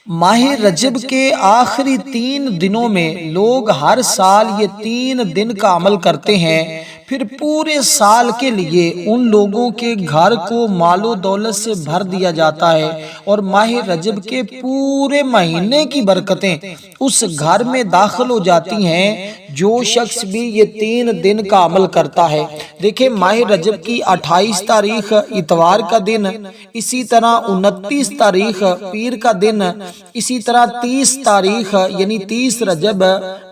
ماہ رجب کے آخری 3 دنوں میں لوگ ہر سال یہ 3 دن کا عمل کرتے ہیں، پھر پورے سال کے لیے ان لوگوں کے گھر کو مال و دولت سے بھر دیا جاتا ہے، اور ماہ رجب کے پورے مہینے کی برکتیں اس گھر میں داخل ہو جاتی ہیں جو شخص بھی یہ 3 دن کا عمل کرتا ہے۔ دیکھیں، ماہ رجب کی 28 تاریخ اتوار کا دن، اسی طرح 29 تاریخ پیر کا دن، اسی طرح 30 تاریخ یعنی 30 رجب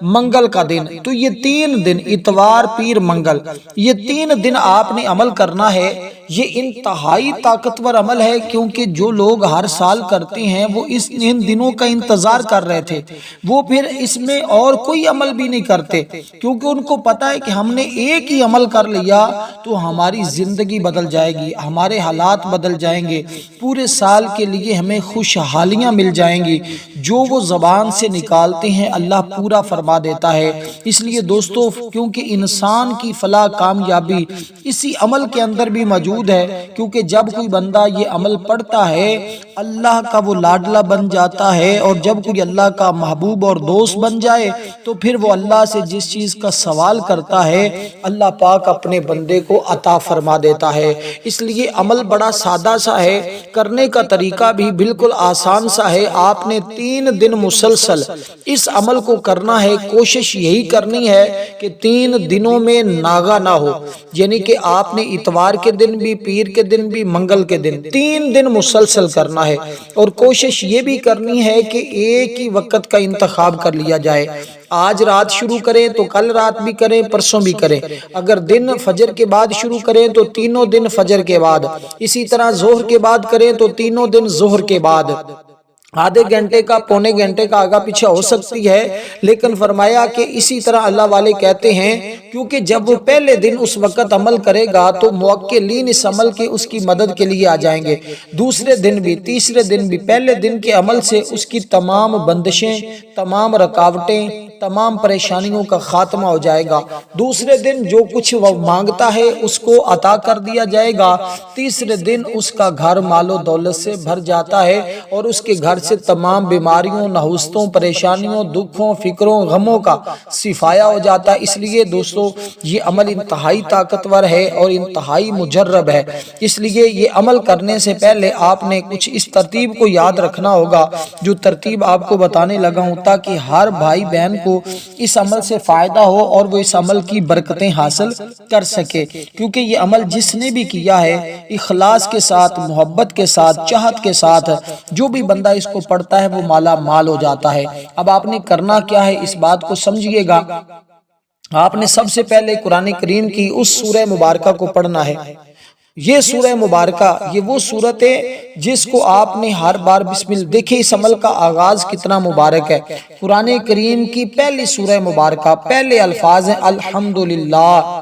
منگل کا دن، تو یہ 3 دن اتوار پیر منگل، یہ 3 دن آپ نے عمل کرنا ہے۔ یہ انتہائی طاقتور عمل ہے، کیونکہ جو لوگ ہر سال کرتے ہیں وہ ان دنوں کا انتظار کر رہے تھے، وہ پھر اس میں اور کوئی عمل بھی نہیں کرتے، کیونکہ ان کو پتا ہے کہ ہم نے ایک ہی عمل کر لیا تو ہماری زندگی بدل جائے گی، ہمارے حالات بدل جائیں گے، پورے سال کے لیے ہمیں خوشحالیاں مل جائیں گی، جو وہ زبان سے نکالتے ہیں اللہ پورا فرما دیتا ہے۔ اس لیے دوستو، کیونکہ انسان کی فلاح کامیابی اسی عمل کے اندر بھی موجود ہے، کیونکہ جب کوئی بندہ یہ عمل پڑھتا ہے اللہ کا وہ لاڈلا بن جاتا ہے، اور جب کوئی اللہ کا محبوب اور دوست بن جائے تو پھر وہ اللہ سے جس چیز کا سوال کرتا ہے اللہ پاک اپنے بندے کو عطا فرما دیتا ہے۔ اس لیے عمل بڑا سادہ سا ہے، کرنے کا طریقہ بھی بالکل آسان سا ہے۔ آپ نے 3 دن مسلسل اس عمل کو کرنا ہے، کوشش یہی کرنی ہے کہ 3 دنوں میں ناغا نہ ہو، یعنی کہ آپ نے اتوار کے دن بھی، پیر کے دن بھی، منگل کے دن 3 دن مسلسل کرنا ہے، اور کوشش یہ بھی کرنی ہے کہ ایک ہی وقت کا انتخاب کر لیا جائے۔ آج رات شروع کریں تو کل رات بھی کریں، پرسوں بھی کریں۔ اگر دن فجر کے بعد شروع کریں تو تینوں دن فجر کے بعد، اسی طرح ظہر کے بعد کریں تو تینوں دن ظہر کے بعد۔ آدھے گھنٹے کا، پونے گھنٹے کا آگا پیچھے ہو سکتی ہے، لیکن فرمایا کہ اسی طرح اللہ والے کہتے ہیں کیونکہ جب وہ پہلے دن اس وقت عمل کرے گا تو موکلین اس عمل کے اس کی مدد کے لیے آ جائیں گے، دوسرے دن بھی، تیسرے دن بھی۔ پہلے دن کے عمل سے اس کی تمام بندشیں، تمام رکاوٹیں، تمام پریشانیوں کا خاتمہ ہو جائے گا۔ دوسرے دن جو کچھ وہ مانگتا ہے اس کو عطا کر دیا جائے گا۔ تیسرے دن اس کا گھر مال و دولت سے بھر جاتا ہے، اور اس کے گھر سے تمام بیماریوں، نحوستوں، پریشانیوں، دکھوں، فکروں، غموں کا صفایا ہو جاتا ہے۔ اس لیے دوستو، یہ عمل انتہائی طاقتور ہے اور انتہائی مجرب ہے۔ اس لیے یہ عمل کرنے سے پہلے آپ نے کچھ اس ترتیب کو یاد رکھنا ہوگا جو ترتیب آپ کو بتانے لگا ہوں، تاکہ ہر بھائی بہن کو اس عمل سے فائدہ ہو اور وہ اس عمل کی برکتیں حاصل کر سکے، کیونکہ یہ عمل جس نے بھی کیا ہے اخلاص کے ساتھ، محبت کے ساتھ، چاہت کے ساتھ، جو بھی بندہ اس کو پڑھتا ہے وہ مالا مال ہو جاتا ہے۔ اب آپ نے کرنا کیا ہے، اس بات کو سمجھیے گا۔ آپ نے سب سے پہلے قرآن کریم کی اس سورہ مبارکہ کو پڑھنا ہے۔ یہ سورہ مبارکہ، یہ وہ سورت ہے جس کو آپ نے ہر بار بسم اللہ، دیکھیں اس عمل کا آغاز کتنا مبارک ہے۔ قرآن کریم کی پہلی سورہ مبارکہ، پہلے الفاظ ہیں الحمدللہ،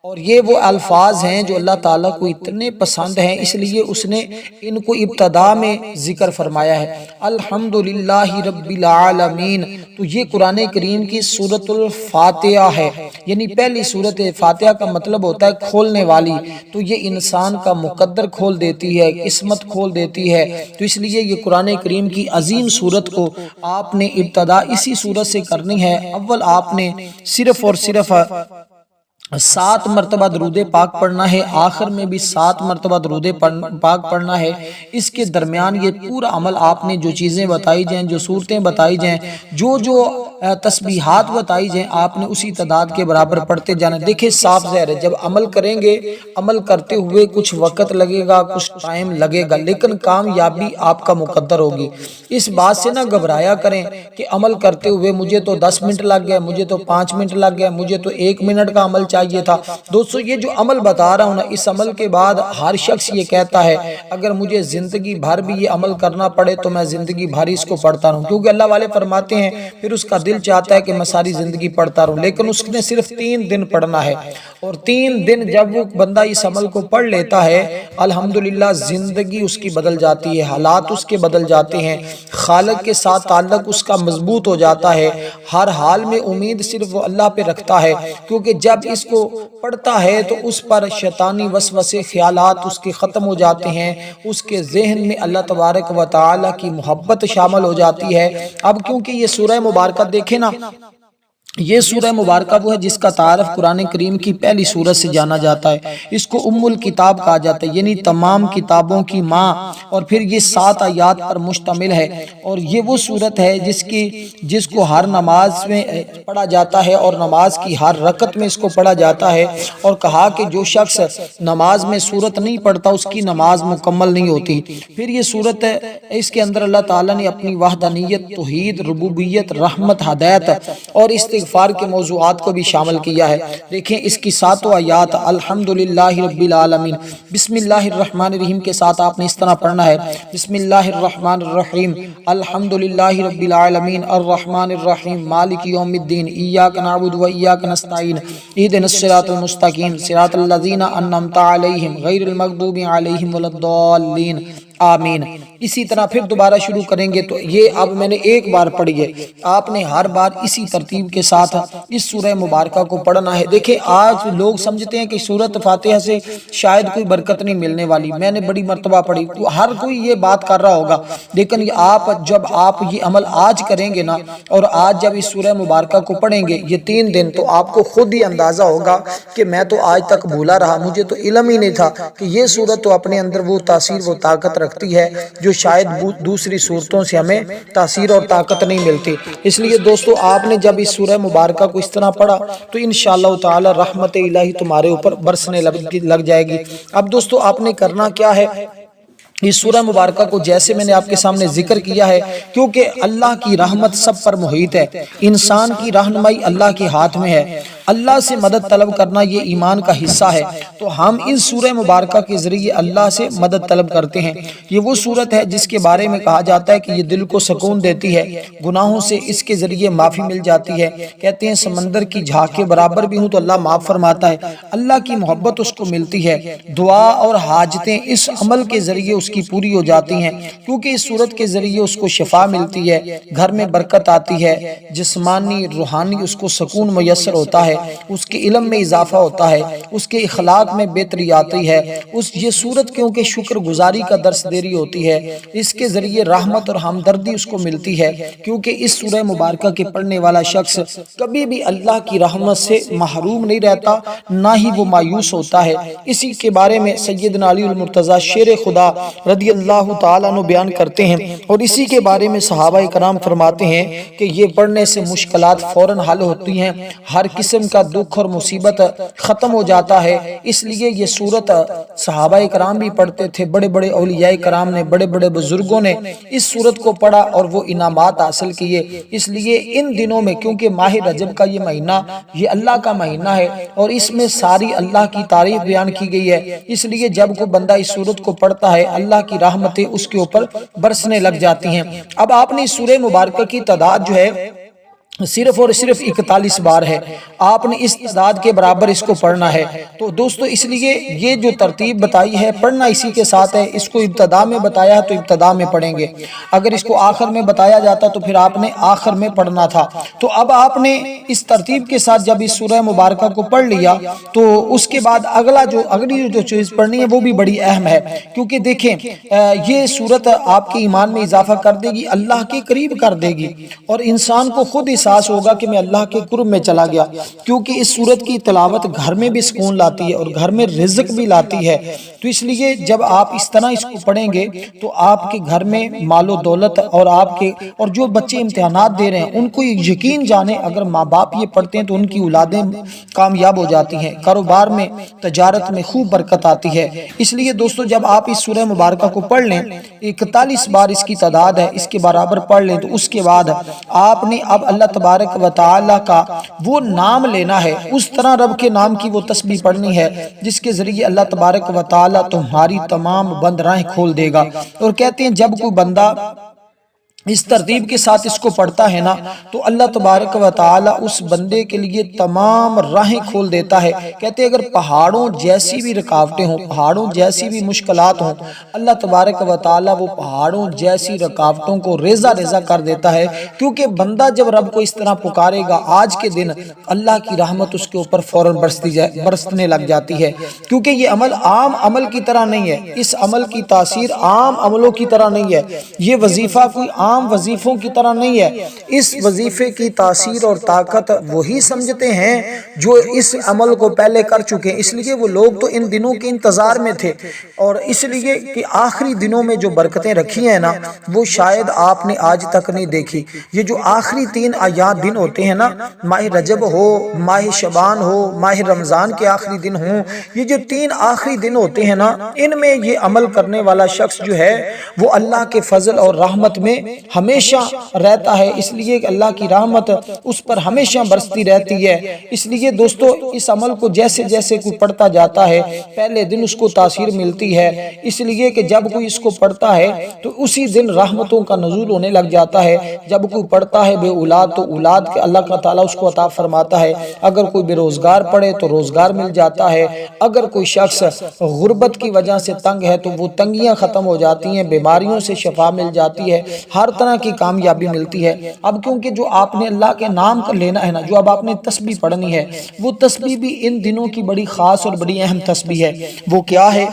اور یہ وہ الفاظ ہیں جو اللہ تعالیٰ کو اتنے پسند ہیں، اس لیے اس نے ان کو ابتدا میں ذکر فرمایا ہے، الحمدللہ رب العالمین۔ تو یہ قرآن کریم کی سورۃ الفاتحہ ہے، یعنی پہلی سورۃ فاتحہ کا مطلب ہوتا ہے کھولنے والی، تو یہ انسان کا مقدر کھول دیتی ہے، قسمت کھول دیتی ہے۔ تو اس لیے یہ قرآن کریم کی عظیم سورت کو آپ نے ابتدا اسی سورت سے کرنی ہے۔ اول آپ نے صرف اور صرف 7 مرتبہ درود پاک پڑھنا ہے، آخر میں بھی 7 مرتبہ درود پاک پڑھنا ہے۔ اس کے درمیان یہ پورا عمل آپ نے جو چیزیں بتائی جائیں، جو صورتیں بتائی جائیں، جو تسبیحات بتائی جائیں، آپ نے اسی تعداد کے برابر پڑھتے جانا۔ دیکھیں صاف ظاہر ہے، جب عمل کریں گے، عمل کرتے ہوئے کچھ وقت لگے گا، کچھ ٹائم لگے گا، لیکن کامیابی آپ کا مقدر ہوگی۔ اس بات سے نہ گھبرایا کریں کہ عمل کرتے ہوئے مجھے تو 10 منٹ لگ گئے، مجھے تو 5 منٹ لگ گئے، مجھے تو 1 منٹ کا عمل چاہیے تھا۔ دوستو، یہ جو عمل بتا رہا ہوں نا، اس عمل کے بعد ہر شخص یہ کہتا ہے اگر مجھے زندگی بھر بھی یہ عمل کرنا پڑے تو میں زندگی بھر اس کو پڑھتا رہوں، کیونکہ اللہ والے فرماتے ہیں پھر اس کا دل چاہتا ہے کہ میں ساری زندگی پڑھتا رہوں، لیکن اس نے صرف 3 دن پڑھنا ہے، اور 3 دن جب وہ بندہ اس عمل کو پڑھ لیتا ہے، الحمدللہ زندگی اس کی بدل جاتی ہے، حالات اس کے بدل جاتے ہیں، خالق کے ساتھ تعلق اس کا مضبوط ہو جاتا ہے، ہر حال میں امید صرف وہ اللہ پہ رکھتا ہے، کیونکہ جب اس کو پڑھتا ہے تو اس پر شیطانی وسوسے خیالات اس کے ختم ہو جاتے ہیں، اس کے ذہن میں اللہ تبارک و تعالی کی محبت شامل ہو جاتی ہے۔ اب کیونکہ یہ سورہ مبارکہ دیکھیں نا، یہ سورہ مبارکہ وہ ہے جس کا تعارف قرآن کریم کی پہلی سورت سے جانا جاتا ہے، اس کو ام الکتاب کہا جاتا ہے، یعنی تمام کتابوں کی ماں، اور پھر یہ 7 آیات پر مشتمل ہے، اور یہ وہ سورت ہے جس کو ہر نماز میں پڑھا جاتا ہے، اور نماز کی ہر رکعت میں اس کو پڑھا جاتا ہے، اور کہا کہ جو شخص نماز میں سورت نہیں پڑھتا اس کی نماز مکمل نہیں ہوتی۔ پھر یہ سورت ہے، اس کے اندر اللہ تعالیٰ نے اپنی وحدانیت، توحید، ربوبیت، رحمت، ہدایت اور استغفار کے موضوعات کو بھی شامل کیا ہے۔ دیکھیں اس کی 7 آیات الحمدللہ رب العالمین، بسم اللہ الرحمن الرحیم کے ساتھ آپ نے اس طرح پڑھنا ہے، بسم اللہ الرحمن الرحیم الحمدللہ رب العالمین الرحمن الرحیم مالک یوم الدین ایاک نعبد و ایاک نستعین اہدنا الصراط المستقیم صراط الذین انعمت علیہم غیر المغضوب علیہم ولا الضالین آمین۔ اسی طرح پھر دوبارہ شروع کریں گے، تو یہ اب میں نے ایک بار پڑھی ہے، آپ نے ہر بار اسی ترتیب کے ساتھ اس سورہ مبارکہ کو پڑھنا ہے۔ دیکھیں آج لوگ سمجھتے ہیں کہ سورۃ فاتحہ سے شاید کوئی برکت نہیں ملنے والی، میں نے بڑی مرتبہ پڑھی، ہر کوئی یہ بات کر رہا ہوگا، لیکن جب آپ یہ عمل آج کریں گے نا، اور آج جب اس سورہ مبارکہ کو پڑھیں گے یہ 3 دن، تو آپ کو خود ہی اندازہ ہوگا کہ میں تو آج تک بھولا رہا، مجھے تو علم ہی نہیں تھا کہ یہ سورت تو اپنے اندر وہ تاثیر، وہ طاقت رکھتی ہے جو شاید دوسری صورتوں سے ہمیں تاثیر اور طاقت نہیں ملتی۔ اس لیے دوستو آپ نے جب اس سورہ مبارکہ کو اس طرح پڑھا تو انشاءاللہ تعالی رحمت الہی تمہارے اوپر برسنے لگ جائے گی۔ اب دوستو آپ نے کرنا کیا ہے، اس سورہ مبارکہ کو جیسے میں نے آپ کے سامنے ذکر کیا ہے، کیونکہ اللہ کی رحمت سب پر محیط ہے، انسان کی رہنمائی اللہ کے ہاتھ میں ہے، اللہ سے مدد طلب کرنا یہ ایمان کا حصہ ہے، تو ہم اس سورہ مبارکہ کے ذریعے اللہ سے مدد طلب کرتے ہیں۔ یہ وہ سورت ہے جس کے بارے میں کہا جاتا ہے کہ یہ دل کو سکون دیتی ہے، گناہوں سے اس کے ذریعے معافی مل جاتی ہے، کہتے ہیں سمندر کی جھاگ کے برابر بھی ہوں تو اللہ معاف فرماتا ہے، اللہ کی محبت اس کو ملتی ہے، دعا اور حاجتیں اس عمل کے ذریعے اس کی پوری ہو جاتی ہیں، کیونکہ اس صورت کے ذریعے اس کو شفا ملتی ہے، گھر میں برکت آتی ہے، جسمانی روحانی اس کو سکون میسر ہوتا ہے، اس کے علم میں اضافہ ہوتا ہے، اس کے اخلاق میں بہتری آتی ہے۔ یہ صورت کیونکہ شکر گزاری کا درس دے رہی ہوتی ہے، اس کے ذریعے رحمت اور ہمدردی اس کو ملتی ہے، کیونکہ اس سورہ مبارکہ کے پڑھنے والا شخص کبھی بھی اللہ کی رحمت سے محروم نہیں رہتا، نہ ہی وہ مایوس ہوتا ہے۔ اسی کے بارے میں سیدنا علی المرتضی شیر خدا رضی اللہ تعالیٰ عنہ بیان کرتے ہیں، اور اسی کے بارے میں صحابہ کرام فرماتے ہیں کہ یہ پڑھنے سے مشکلات فوراً حل ہوتی ہیں، ہر قسم کا دکھ اور مصیبت ختم ہو جاتا ہے۔ اس لیے یہ سورت صحابہ کرام بھی پڑھتے تھے، بڑے بڑے اولیاء کرام نے، بڑے بڑے بزرگوں نے اس سورت کو پڑھا اور وہ انعامات حاصل کیے۔ اس لیے ان دنوں میں، کیونکہ ماہ رجب کا یہ مہینہ یہ اللہ کا مہینہ ہے اور اس میں ساری اللہ کی تعریف بیان کی گئی ہے، اس لیے جب کوئی بندہ اس سورت کو پڑھتا ہے اللہ کی رحمتیں اس کے اوپر برسنے لگ جاتی ہیں۔ اب آپ نے سورہ مبارکہ کی تعداد جو ہے صرف اور صرف 41 بار ہے، آپ نے اس تعداد کے برابر اس کو پڑھنا ہے۔ تو دوستو اس لیے یہ جو ترتیب بتائی ہے پڑھنا اسی کے ساتھ ہے، اس کو ابتدا میں بتایا ہے تو ابتدا میں پڑھیں گے، اگر اس کو آخر میں بتایا جاتا تو پھر آپ نے آخر میں پڑھنا تھا۔ تو اب آپ نے اس ترتیب کے ساتھ جب اس سورہ مبارکہ کو پڑھ لیا تو اس کے بعد اگلی جو چیز پڑھنی ہے وہ بھی بڑی اہم ہے، کیونکہ دیکھیں یہ سورت آپ کے ایمان میں اضافہ کر دے گی، اللہ کے قریب کر دے گی، اور انسان کو خود احساس ہوگا کہ میں اللہ کے قرب میں چلا گیا، کیونکہ اس سورت کی تلاوت گھر میں بھی سکون لاتی ہے اور گھر میں رزق بھی لاتی ہے۔ تو اس لیے جب آپ اس طرح اس کو پڑھیں گے تو آپ کے گھر میں مال و دولت اور جو بچے امتحانات دے رہے ہیں ان کو یقین جانے، اگر ماں باپ یہ پڑھتے ہیں تو ان کی اولادیں کامیاب ہو جاتی ہیں، کاروبار میں، تجارت میں خوب برکت آتی ہے۔ اس لیے دوستو جب آپ اس سورہ مبارکہ کو پڑھ لیں، 41 بار اس کی تعداد ہے، اس کے برابر پڑھ لیں، تو اس کے بعد آپ نے اب اللہ تبارک و تعالی کا وہ نام لینا ہے، اس طرح رب کے نام کی وہ تسبیح پڑھنی ہے جس کے ذریعے اللہ تبارک و تعالی تمہاری تمام بند راہیں کھول دے گا۔ اور کہتے ہیں جب کوئی بندہ اس ترتیب کے ساتھ اس کو پڑھتا ہے نا تو اللہ تبارک و تعالی اس بندے کے لیے تمام راہیں کھول دیتا ہے۔ کہتے ہیں اگر پہاڑوں جیسی بھی رکاوٹیں ہوں، پہاڑوں جیسی بھی مشکلات ہوں، اللہ تبارک و تعالی وہ پہاڑوں جیسی رکاوٹوں کو ریزہ ریزہ کر دیتا ہے، کیونکہ بندہ جب رب کو اس طرح پکارے گا آج کے دن اللہ کی رحمت اس کے اوپر فوراً برسنے لگ جاتی ہے، کیونکہ یہ عمل عام عمل کی طرح نہیں ہے، اس عمل کی تاثیر عام عملوں کی طرح نہیں ہے، یہ وظیفہ کوئی عام وظیفوں کی طرح نہیں ہے، اس وظیفے کی تاثیر اور طاقت وہی سمجھتے ہیں جو اس عمل کو پہلے کر چکے ہیں۔ اس لیے وہ لوگ تو ان دنوں کے انتظار میں تھے، اور اس لیے کہ آخری دنوں میں جو برکتیں رکھی ہیں نا وہ شاید آپ نے آج تک نہیں دیکھی۔ یہ جو آخری 3 آیات دن ہوتے ہیں نا، ماہ رجب ہو، ماہ شعبان ہو، ماہ رمضان کے آخری دن ہوں، یہ جو 3 آخری دن ہوتے ہیں نا ان میں یہ عمل کرنے والا شخص جو ہے وہ اللہ کے فضل اور رحمت میں ہمیشہ رہتا ہے، اس لیے کہ اللہ کی رحمت اس پر ہمیشہ برستی رہتی ہے۔ اس لیے دوستو اس عمل کو جیسے جیسے کوئی پڑھتا جاتا ہے پہلے دن اس کو تاثیر ملتی ہے، اس لیے کہ جب کوئی اس کو پڑھتا ہے تو اسی دن رحمتوں کا نزول ہونے لگ جاتا ہے۔ جب کوئی پڑھتا ہے بے اولاد تو اولاد کے اللہ تعالیٰ اس کو عطا فرماتا ہے، اگر کوئی بے روزگار پڑھے تو روزگار مل جاتا ہے، اگر کوئی شخص غربت کی وجہ سے تنگ ہے تو وہ تنگیاں ختم ہو جاتی ہیں، بیماریوں سے شفا مل جاتی ہے، ہر طرح کی کامیابی ملتی ہے۔ اب کیونکہ جو آپ نے اللہ کے نام کا لینا ہے نا، جو اب آپ نے تسبیح پڑھنی ہے وہ تسبیح بھی ان دنوں کی بڑی خاص اور بڑی اہم تسبیح ہے۔ وہ کیا ہے؟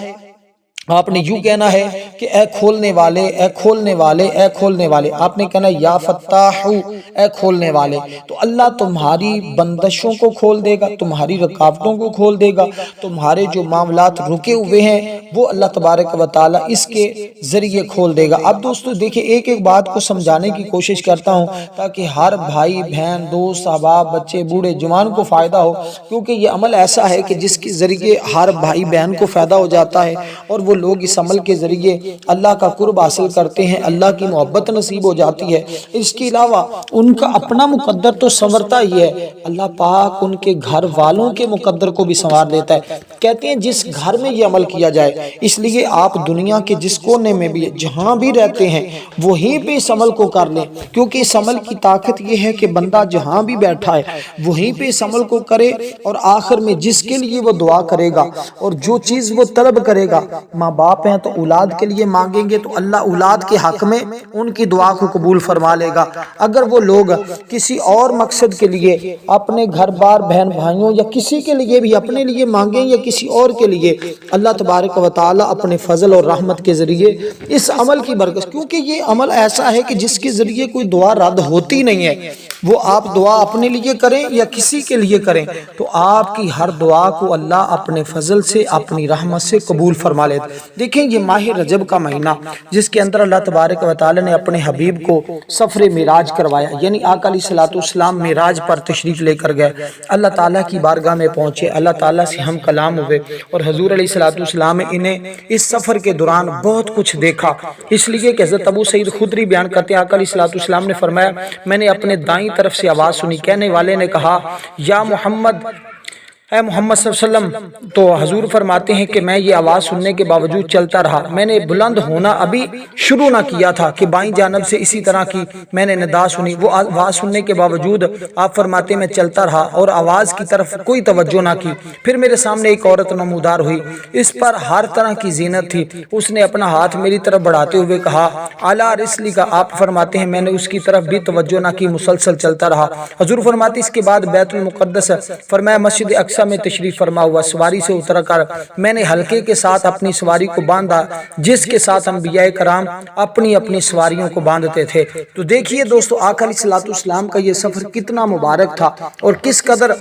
آپ نے یوں کہنا ہے کہ اے کھولنے والے، اے کھولنے والے، اے کھولنے والے، آپ نے کہنا یا فتاح، اے کھولنے والے، تو اللہ تمہاری بندشوں کو کھول دے گا، تمہاری رکاوٹوں کو کھول دے گا، تمہارے جو معاملات رکے ہوئے ہیں وہ اللہ تبارک و تعالی اس کے ذریعے کھول دے گا۔ اب دوستو دیکھیں ایک ایک بات کو سمجھانے کی کوشش کرتا ہوں تاکہ ہر بھائی بہن دوست احباب بچے بوڑھے جوان کو فائدہ ہو، کیونکہ یہ عمل ایسا ہے کہ جس کے ذریعے ہر بھائی بہن کو فائدہ ہو جاتا ہے، اور وہ لوگ اس عمل کے ذریعے اللہ کا قرب حاصل کرتے ہیں، اللہ کی محبت نصیب ہو جاتی ہے۔ اس کے علاوہ ان کا اپنا مقدر تو سنورتا ہی ہے، اللہ پاک ان کے گھر والوں کے مقدر کو بھی سنوار دیتا ہے۔ کہتے ہیں جس گھر میں یہ عمل کیا جائے، اس لیے آپ دنیا کے جس کونے میں بھی جہاں بھی رہتے ہیں وہیں پہ اس عمل کو کر لیں، کیونکہ اس عمل کی طاقت یہ ہے کہ بندہ جہاں بھی بیٹھا ہے وہیں پہ اس عمل کو کرے، اور آخر میں جس کے لیے وہ دعا کرے گا اور جو چیز وہ طلب کرے گا، ماں باپ ہیں تو اولاد کے لیے مانگیں گے تو اللہ اولاد کے حق میں ان کی دعا کو قبول فرما لے گا۔ اگر وہ لوگ کسی اور مقصد کے لیے اپنے گھر بار بہن بھائیوں یا کسی کے لیے بھی اپنے لیے مانگیں یا کسی اور کے لیے، اللہ تبارک و تعالی اپنے فضل اور رحمت کے ذریعے اس عمل کی برکت، کیونکہ یہ عمل ایسا ہے کہ جس کے ذریعے کوئی دعا رد ہوتی نہیں ہے، وہ آپ دعا اپنے لیے کریں یا کسی کے لیے کریں تو آپ کی ہر دعا کو اللہ اپنے فضل سے اپنی رحمت سے قبول فرما لیتے۔ دیکھیں یہ ماہ رجب کا مہینہ جس کے اندر اللہ تبارک و تعالی نے اپنے حبیب کو سفر معراج کروایا، یعنی آقا علیہ السلام معراج پر تشریف لے کر گئے، اللہ تعالیٰ کی بارگاہ میں پہنچے، اللہ تعالیٰ سے ہم کلام ہوئے، اور حضور علیہ السلام انہیں اس سفر کے دوران بہت کچھ دیکھا، اس لیے کہ حضرت ابو سعید خدری بیان کرتے ہیں آقا علیہ السلام نے فرمایا میں نے اپنے دائیں طرف سے آواز سنی، کہنے والے نے کہا یا محمد، اے محمد صلی اللہ علیہ وسلم، تو حضور فرماتے ہیں کہ میں یہ آواز سننے کے باوجود چلتا رہا، میں نے بلند ہونا ابھی شروع نہ کیا تھا کہ بائیں جانب سے اسی طرح کی میں نے ندا سنی، وہ آواز سننے کے باوجود آپ فرماتے ہیں میں چلتا رہا اور آواز کی طرف کوئی توجہ نہ کی، پھر میرے سامنے ایک عورت نمودار ہوئی، اس پر ہر طرح کی زینت تھی، اس نے اپنا ہاتھ میری طرف بڑھاتے ہوئے کہا اعلیٰ رسلی کا، آپ فرماتے ہیں میں نے اس کی طرف بھی توجہ نہ کی، مسلسل چلتا رہا۔ حضور فرماتے اس کے بعد بیت المقدس، فرمایا مسجد اقصی میں تشریف فرما ہوا، سواری سے اتر کر میں نے حلقے کے ساتھ اپنی سواری کو باندھا جس کے ساتھ انبیاء کرام اپنی اپنی سواریوں کو باندھتے تھے۔ تو دیکھیے دوستو آقا علیہ السلام کا یہ سفر کتنا مبارک تھا اور کس قدر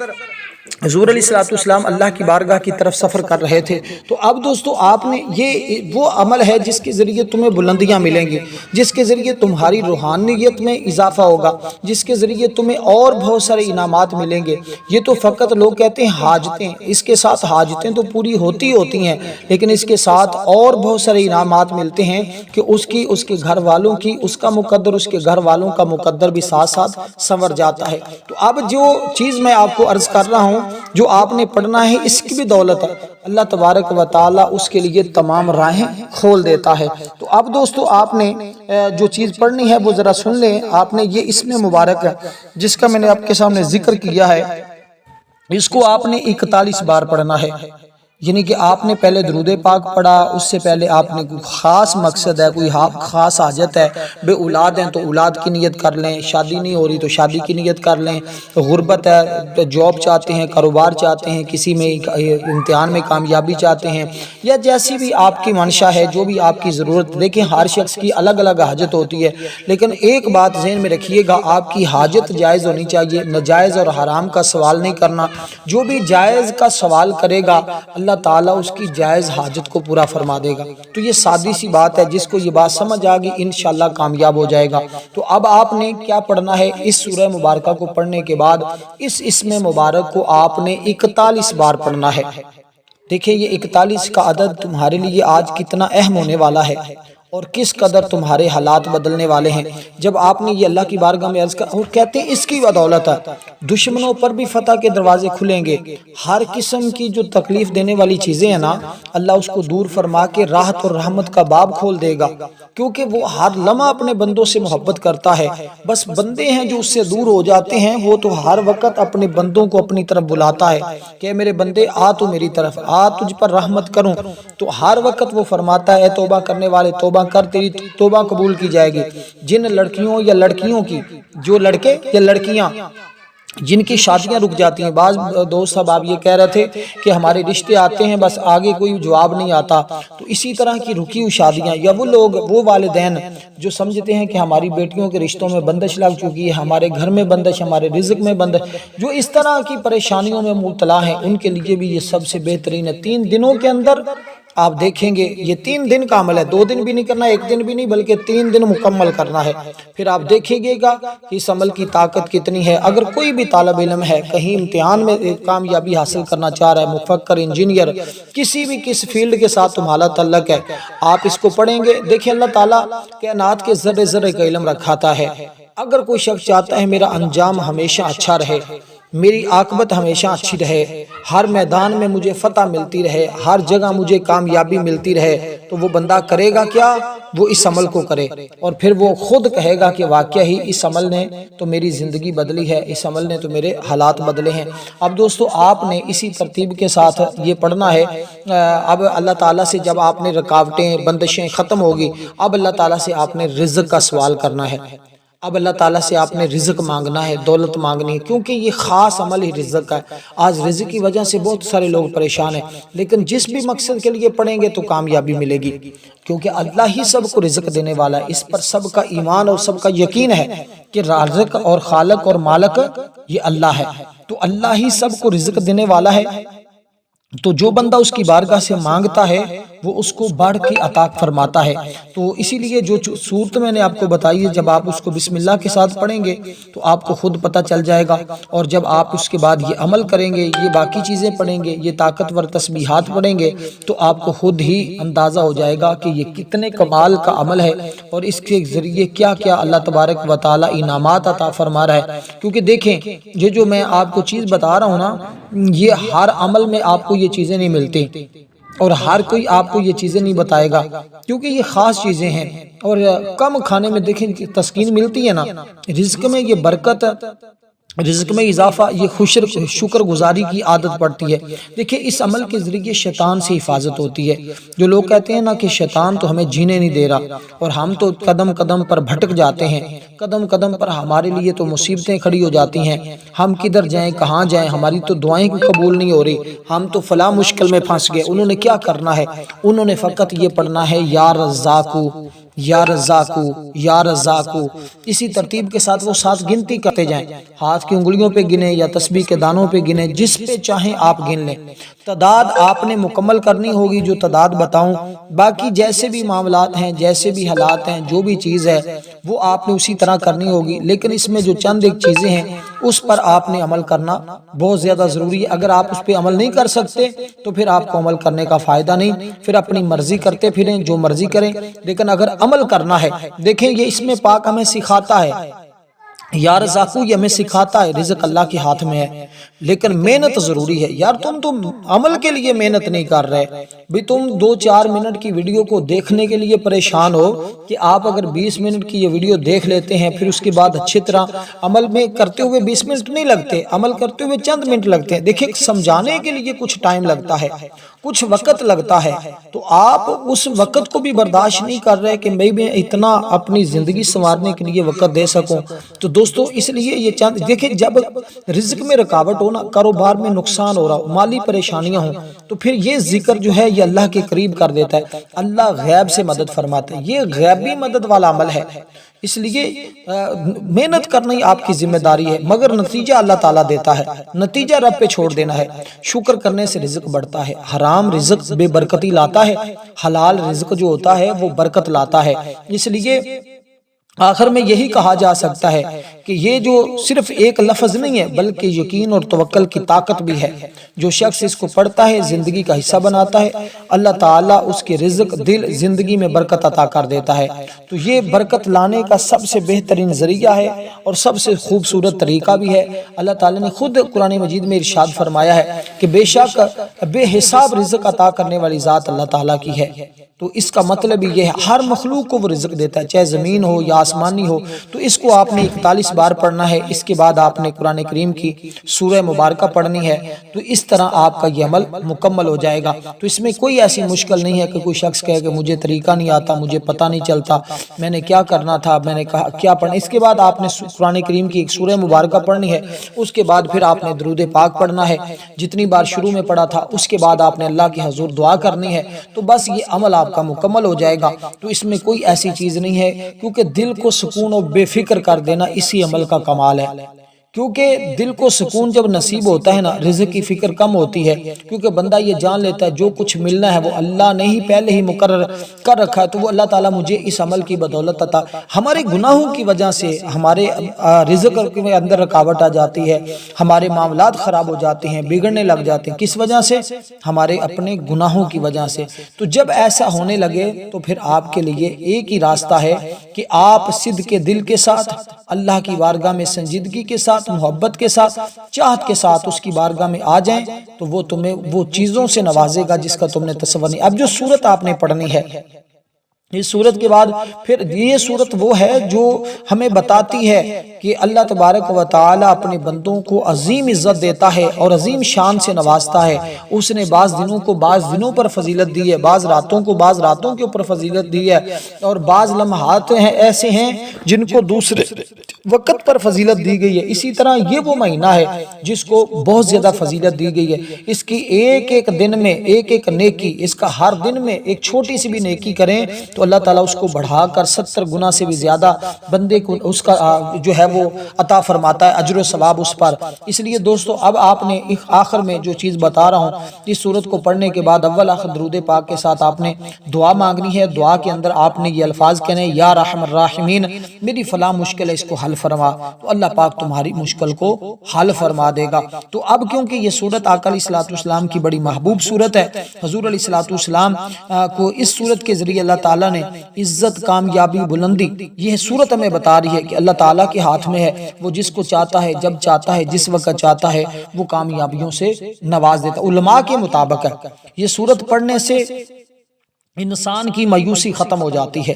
حضور علیہ السلام اللہ کی بارگاہ کی طرف سفر کر رہے تھے۔ تو اب دوستو آپ نے یہ وہ عمل ہے جس کے ذریعے تمہیں بلندیاں ملیں گی، جس کے ذریعے تمہاری روحانیت میں اضافہ ہوگا، جس کے ذریعے تمہیں اور بہت سارے انعامات ملیں گے۔ یہ تو فقط لوگ کہتے ہیں حاجتیں، اس کے ساتھ حاجتیں تو پوری ہوتی ہیں، لیکن اس کے ساتھ اور بہت سارے انعامات ملتے ہیں کہ اس کے گھر والوں کی، اس کا مقدر، اس کے گھر والوں کا مقدر بھی ساتھ ساتھ سنور جاتا ہے۔ تو اب جو چیز میں آپ کو عرض کر رہا ہوں جو آپ نے پڑھنا ہے اس کی بھی دولت ہے اللہ تبارک و تعالیٰ اس کے لیے تمام راہیں کھول دیتا ہے۔ تو اب دوستو آپ نے جو چیز پڑھنی ہے وہ ذرا سن لیں۔ آپ نے یہ اسم مبارک ہے جس کا میں نے آپ کے سامنے ذکر کیا ہے، اس کو آپ نے 41 بار پڑھنا ہے۔ یعنی کہ آپ نے پہلے درود پاک پڑھا، اس سے پہلے آپ نے کوئی خاص مقصد ہے، کوئی خاص حاجت ہے، بے اولاد ہیں تو اولاد کی نیت کر لیں، شادی نہیں ہو رہی تو شادی کی نیت کر لیں، غربت ہے، جاب چاہتے ہیں، کاروبار چاہتے ہیں، کسی میں امتحان میں کامیابی چاہتے ہیں، یا جیسی بھی آپ کی منشا ہے، جو بھی آپ کی ضرورت۔ دیکھیں ہر شخص کی الگ الگ حاجت ہوتی ہے، لیکن ایک بات ذہن میں رکھیے گا، آپ کی حاجت جائز ہونی چاہیے، ناجائز اور حرام کا سوال نہیں کرنا۔ جو بھی جائز کا سوال کرے گا اللہ تعالیٰ اس کی جائز حاجت کو پورا فرما دے گا۔ تو یہ سادی سی بات ہے، جس کو یہ بات سمجھ آگی انشاءاللہ کامیاب ہو جائے گا۔ تو اب آپ نے کیا پڑھنا ہے، اس سورہ مبارکہ کو پڑھنے کے بعد اس اسم مبارک کو آپ نے 41 بار پڑھنا ہے۔ دیکھیں یہ 41 کا عدد تمہارے لیے آج کتنا اہم ہونے والا ہے اور کس قدر تمہارے حالات بدلنے والے ہیں جب آپ نے یہ اللہ کی بارگاہ میں عرض کر، اور کہتے ہیں اس کی بدولت ہے دشمنوں پر بھی فتح کے دروازے کھلیں گے۔ ہر قسم کی جو تکلیف دینے والی چیزیں ہیں نا، اللہ اس کو دور فرما کے راحت اور رحمت کا باب کھول دے گا، کیونکہ وہ ہر لمحہ اپنے بندوں سے محبت کرتا ہے۔ بس بندے ہیں جو اس سے دور ہو جاتے ہیں، وہ تو ہر وقت اپنے بندوں کو اپنی طرف بلاتا ہے کہ میرے بندے آ تو میری طرف آ، تجھ پر رحمت کروں۔ تو ہر وقت وہ فرماتا ہے توبہ کرنے والے توبہ کر، تیری توبہ قبول کی جائے گی۔ جن لڑکیوں یا لڑکیوں کی، جو لڑکے یا لڑکیاں جن کی شادیاں رک جاتی ہیں، بعض دوست صاحب آپ یہ کہہ رہے تھے کہ ہمارے رشتے آتے ہیں بس آگے کوئی جواب نہیں آتا، تو اسی طرح کی رکی ہوئی شادیاں، یا وہ لوگ، وہ والدین جو سمجھتے ہیں کہ ہماری بیٹیوں کے رشتوں میں بندش لگ چکی ہے، ہمارے گھر میں بندش، ہمارے رزق میں بندش، جو اس طرح کی پریشانیوں میں مبتلا ہیں، ان کے لیے بھی یہ سب سے بہترین ہے۔ 3 دنوں کے اندر آپ دیکھیں گے، یہ 3 دن کا عمل ہے، 2 دن بھی نہیں کرنا، 1 دن بھی نہیں، بلکہ 3 دن مکمل کرنا ہے۔ پھر آپ دیکھیں گے گا کہ اس عمل کی طاقت کتنی ہے۔ اگر کوئی بھی طالب علم ہے، کہیں امتحان میں کامیابی حاصل کرنا چاہ رہا ہے، مفکر، انجینئر، کسی بھی کس فیلڈ کے ساتھ تمہارا تعلق ہے، آپ اس کو پڑھیں گے۔ دیکھیں اللہ تعالیٰ کائنات کے ذرے ذرے کا علم رکھاتا ہے۔ اگر کوئی شخص چاہتا ہے میرا انجام ہمیشہ اچھا رہے، میری عاقبت ہمیشہ اچھی رہے، ہر میدان میں مجھے فتح ملتی رہے، ہر جگہ مجھے کامیابی ملتی رہے، تو وہ بندہ کرے گا کیا؟ وہ اس عمل کو کرے، اور پھر وہ خود کہے گا کہ واقعہ ہی اس عمل نے تو میری زندگی بدلی ہے، اس عمل نے تو میرے حالات بدلے ہیں۔ اب دوستو آپ نے اسی ترتیب کے ساتھ یہ پڑھنا ہے۔ اب اللہ تعالیٰ سے جب آپ نے رکاوٹیں، بندشیں ختم ہوگی، اب اللہ تعالیٰ سے آپ نے رزق کا سوال کرنا ہے۔ اب اللہ تعالیٰ سے آپ نے رزق مانگنا ہے، دولت مانگنی ہے، کیونکہ یہ خاص عمل ہی رزق کا ہے۔ آج رزق کی وجہ سے بہت سارے لوگ پریشان ہیں، لیکن جس بھی مقصد کے لیے پڑھیں گے تو کامیابی ملے گی، کیونکہ اللہ ہی سب کو رزق دینے والا ہے۔ اس پر سب کا ایمان اور سب کا یقین ہے کہ رازق اور خالق اور مالک یہ اللہ ہے، تو اللہ ہی سب کو رزق دینے والا ہے۔ تو جو بندہ اس کی بارگاہ سے مانگتا ہے وہ اس کو بڑھ کے عطا فرماتا ہے۔ تو اسی لیے جو صورت میں نے آپ کو بتائی ہے، جب آپ اس کو بسم اللہ کے ساتھ پڑھیں گے تو آپ کو خود پتہ چل جائے گا، اور جب آپ اس کے بعد یہ عمل کریں گے، یہ باقی چیزیں پڑھیں گے، یہ طاقتور تسبیحات پڑھیں گے، تو آپ کو خود ہی اندازہ ہو جائے گا کہ یہ کتنے کمال کا عمل ہے، اور اس کے ذریعے کیا کیا اللہ تبارک و تعالی انعامات عطا فرما رہا ہے۔ کیونکہ دیکھیں یہ جو میں آپ کو چیز بتا رہا ہوں نا، یہ ہر عمل میں آپ کو یہ چیزیں نہیں ملتی، اور ہر کوئی آپ کو یہ چیزیں نہیں بتائے گا، کیونکہ یہ خاص چیزیں ہیں۔ اور کم کھانے میں دیکھیں تسکین ملتی ہے نا، رزق میں یہ برکت، رزق میں اضافہ، یہ شکر گزاری کی عادت پڑتی ہے۔ دیکھیں اس عمل کے ذریعے شیطان سے حفاظت ہوتی ہے۔ جو لوگ کہتے ہیں نا کہ شیطان تو ہمیں جینے نہیں دے رہا، اور ہم تو قدم قدم پر بھٹک جاتے ہیں، قدم قدم پر ہمارے لیے تو مصیبتیں کھڑی ہو جاتی ہیں، ہم کدھر جائیں، کہاں جائیں، ہماری تو دعائیں قبول نہیں ہو رہی، ہم تو فلاں مشکل میں پھنس گئے۔ انہوں نے کیا کرنا ہے؟ انہوں نے فقط یہ پڑھنا ہے یا رزاقو یا رزاقو یا رزاقو، اسی ترتیب کے ساتھ وہ 7 گنتی کرتے جائیں، ہاتھ کی انگلیوں پہ گنے یا تسبیح کے دانوں پہ گنے، جس پہ چاہیں آپ گن لیں۔ تعداد آپ نے مکمل کرنی ہوگی جو تعداد بتاؤں، باقی جیسے بھی معاملات ہیں، جیسے بھی حالات ہیں، جو بھی چیز ہے وہ آپ نے اسی طرح کرنی ہوگی، لیکن اس میں جو چند ایک چیزیں ہیں اس پر آپ نے عمل کرنا بہت زیادہ ضروری ہے۔ اگر آپ اس پہ عمل نہیں کر سکتے تو پھر آپ کو عمل کرنے کا فائدہ نہیں، پھر اپنی مرضی کرتے پھریں، جو مرضی کریں، لیکن اگر عمل کرنا ہے، دیکھیں یہ اس میں پاک ہمیں سکھاتا ہے یا رزاقو یہ ہمیں سکھاتا ہے رزق اللہ کے ہاتھ میں ہے، لیکن محنت ضروری ہے۔ یار تم عمل کے لیے محنت نہیں کر رہے بھی، تم 2-4 منٹ کی ویڈیو کو دیکھنے کے لیے پریشان ہو کہ آپ اگر 20 منٹ کی یہ ویڈیو دیکھ لیتے ہیں پھر اس کے بعد اچھی طرح عمل میں کرتے ہوئے 20 منٹ نہیں لگتے، عمل کرتے ہوئے چند منٹ لگتے ہیں۔ دیکھیں سمجھانے کے لیے کچھ ٹائم لگتا ہے، کچھ وقت لگتا ہے، تو آپ اس وقت کو بھی برداشت نہیں کر رہے کہ میں اتنا اپنی زندگی سنوارنے کے لیے وقت دے سکوں۔ تو دوستو اس لیے یہ چند دیکھیں، جب رزق میں رکاوٹ ہو نا، کاروبار میں نقصان ہو رہا ہو، مالی پریشانیاں ہوں، تو پھر یہ ذکر جو ہے یہ اللہ کے قریب کر دیتا ہے، اللہ غیب سے مدد فرماتا ہے، یہ غیبی مدد والا عمل ہے۔ اس لیے محنت کرنا ہی آپ کی ذمہ داری ہے، مگر نتیجہ اللہ تعالیٰ دیتا ہے، نتیجہ رب پہ چھوڑ دینا ہے۔ شکر کرنے سے رزق بڑھتا ہے، حرام رزق بے برکتی لاتا ہے، حلال رزق جو ہوتا ہے وہ برکت لاتا ہے۔ اس لیے آخر میں یہی کہا جا سکتا ہے کہ یہ جو صرف ایک لفظ نہیں ہے بلکہ یقین اور توکل کی طاقت بھی ہے۔ جو شخص اس کو پڑھتا ہے زندگی کا حصہ بناتا ہے، اللہ تعالیٰ اس کے رزق دل زندگی میں برکت عطا کر دیتا ہے۔ تو یہ برکت لانے کا سب سے بہترین ذریعہ ہے اور سب سے خوبصورت طریقہ بھی ہے۔ اللہ تعالیٰ نے خود قرآن مجید میں ارشاد فرمایا ہے کہ بے شک بے حساب رزق عطا کرنے والی ذات اللہ تعالیٰ کی ہے۔ تو اس کا مطلب یہ ہے ہر مخلوق کو وہ رزق دیتا ہے، چاہے زمین ہو یا آسمانی ہو۔ تو اس کو آپ نے 41 بار پڑھنا ہے، اس کے بعد آپ نے قرآن کریم کی سورہ مبارکہ پڑھنی ہے، تو اس طرح آپ کا یہ عمل مکمل ہو جائے گا۔ تو اس میں کوئی ایسی مشکل نہیں ہے کہ کوئی شخص کہے کہ مجھے طریقہ نہیں آتا، مجھے پتہ نہیں چلتا، میں نے کیا کرنا تھا، میں نے کہا کیا پڑھنا۔ اس کے بعد آپ نے قرآن کریم کی ایک سورہ مبارکہ پڑھنی ہے، اس کے بعد پھر آپ نے درود پاک پڑھنا ہے، جتنی بار شروع میں پڑھا تھا، اس کے بعد آپ نے اللہ کی حضور دعا کرنی ہے، تو بس یہ عمل آپ کا مکمل ہو جائے گا۔ تو اس میں کوئی ایسی چیز نہیں ہے، کیونکہ دل کو سکون و بے فکر کر دینا اسی عمل کا کمال ہے۔ کیونکہ دل کو سکون جب نصیب ہوتا ہے نا، رزق کی فکر کم ہوتی ہے، کیونکہ بندہ یہ جان لیتا ہے جو کچھ ملنا ہے وہ اللہ نے ہی پہلے ہی مقرر کر رکھا ہے، تو وہ اللہ تعالیٰ مجھے اس عمل کی بدولت عطا۔ ہمارے گناہوں کی وجہ سے ہمارے رزق کے اندر رکاوٹ آ جاتی ہے، ہمارے معاملات خراب ہو جاتے ہیں، بگڑنے لگ جاتے ہیں، کس وجہ سے؟ ہمارے اپنے گناہوں کی وجہ سے۔ تو جب ایسا ہونے لگے تو پھر آپ کے لیے ایک ہی راستہ ہے کہ آپ صدق کے دل کے ساتھ اللہ کی بارگاہ میں سنجیدگی کے ساتھ، محبت کے ساتھ، چاہت کے ساتھ اس کی بارگاہ میں آ جائیں، تو وہ تمہیں وہ چیزوں سے نوازے گا جس کا تم نے تصور نہیں۔ اب جو سورت آپ نے پڑھنی ہے، اس سورت کے بعد پھر یہ سورت وہ ہے جو ہمیں بتاتی ہے کہ اللہ تبارک و تعالی اپنے بندوں کو عظیم عزت دیتا ہے اور عظیم شان سے نوازتا ہے۔ اس نے بعض دنوں کو بعض دنوں پر فضیلت دی ہے، بعض راتوں کو بعض راتوں کے اوپر فضیلت دی ہے، اور بعض لمحات ایسے ہیں جن کو دوسرے وقت پر فضیلت دی گئی ہے۔ اسی طرح یہ وہ مہینہ ہے جس کو بہت زیادہ فضیلت دی گئی ہے۔ اس کی ایک ایک دن میں ایک ایک نیکی، اس کا ہر دن میں ایک چھوٹی سی بھی نیکی کریں تو اللہ تعالیٰ اس کو بڑھا کر 70 گنا سے بھی زیادہ بندے کو اس کا جو ہے وہ عطا فرماتا ہے، اجر و ثواب اس پر۔ اس لیے دوستو اب آپ نے آخر میں جو چیز بتا رہا ہوں، اس سورت کو پڑھنے کے بعد اول آخر درود پاک کے ساتھ آپ نے دعا مانگنی ہے۔ دعا کے اندر آپ نے یہ الفاظ کہنے ہیں، یا رحم الراحمین میری فلاں مشکل ہے اس کو حل فرما، تو اللہ پاک تمہاری مشکل کو حل فرما دے گا۔ تو اب کیونکہ یہ سورت آقا علیہ الصلوۃ والسلام کی بڑی محبوب سورت ہے، حضور علیہ الصلوۃ والسلام کو اس سورت کے ذریعے اللہ تعالیٰ نے عزت، کامیابی، بلندی، یہ سورت ہمیں بتا رہی ہے کہ اللہ تعالیٰ کے ہاتھ میں ہے، وہ جس کو چاہتا ہے، جب چاہتا ہے، جس وقت چاہتا ہے، وہ کامیابیوں سے نواز دیتا ہے۔ علماء کے مطابق ہے یہ سورت پڑھنے سے انسان کی مایوسی ختم ہو جاتی ہے،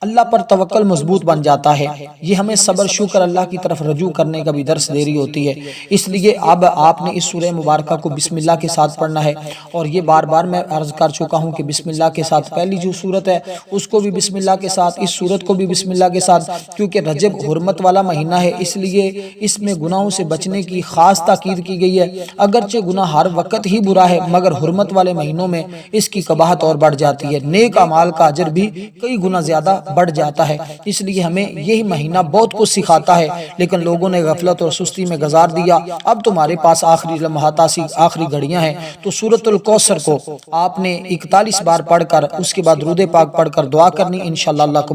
اللہ پر توکل مضبوط بن جاتا ہے، یہ ہمیں صبر، شکر، اللہ کی طرف رجوع کرنے کا بھی درس دے رہی ہوتی ہے۔ اس لیے اب آپ نے اس سورہ مبارکہ کو بسم اللہ کے ساتھ پڑھنا ہے، اور یہ بار بار میں عرض کر چکا ہوں کہ بسم اللہ کے ساتھ پہلی جو سورت ہے اس کو بھی بسم اللہ کے ساتھ، اس سورت کو بھی بسم اللہ کے ساتھ، کیونکہ رجب حرمت والا مہینہ ہے، اس لیے اس میں گناہوں سے بچنے کی خاص تاکید کی گئی ہے۔ اگرچہ گناہ ہر وقت ہی برا ہے، مگر حرمت والے مہینوں میں اس کی قباحت اور بڑھ جاتی ہے، نیک اعمال کا اجر بھی کئی گنا زیادہ بڑھ جاتا ہے۔ اس لیے ہمیں یہی مہینہ بہت کچھ سکھاتا ہے، لیکن لوگوں نے غفلت اور سستی میں گزار دیا۔ اب تمہارے پاس آخری لمحات، آخری گھڑیاں ہیں، تو سورۃ الکوثر کو آپ نے 41 بار پڑھ کر اس کے بعد درود پاک پڑھ کر دعا کرنی، انشاءاللہ اللہ کو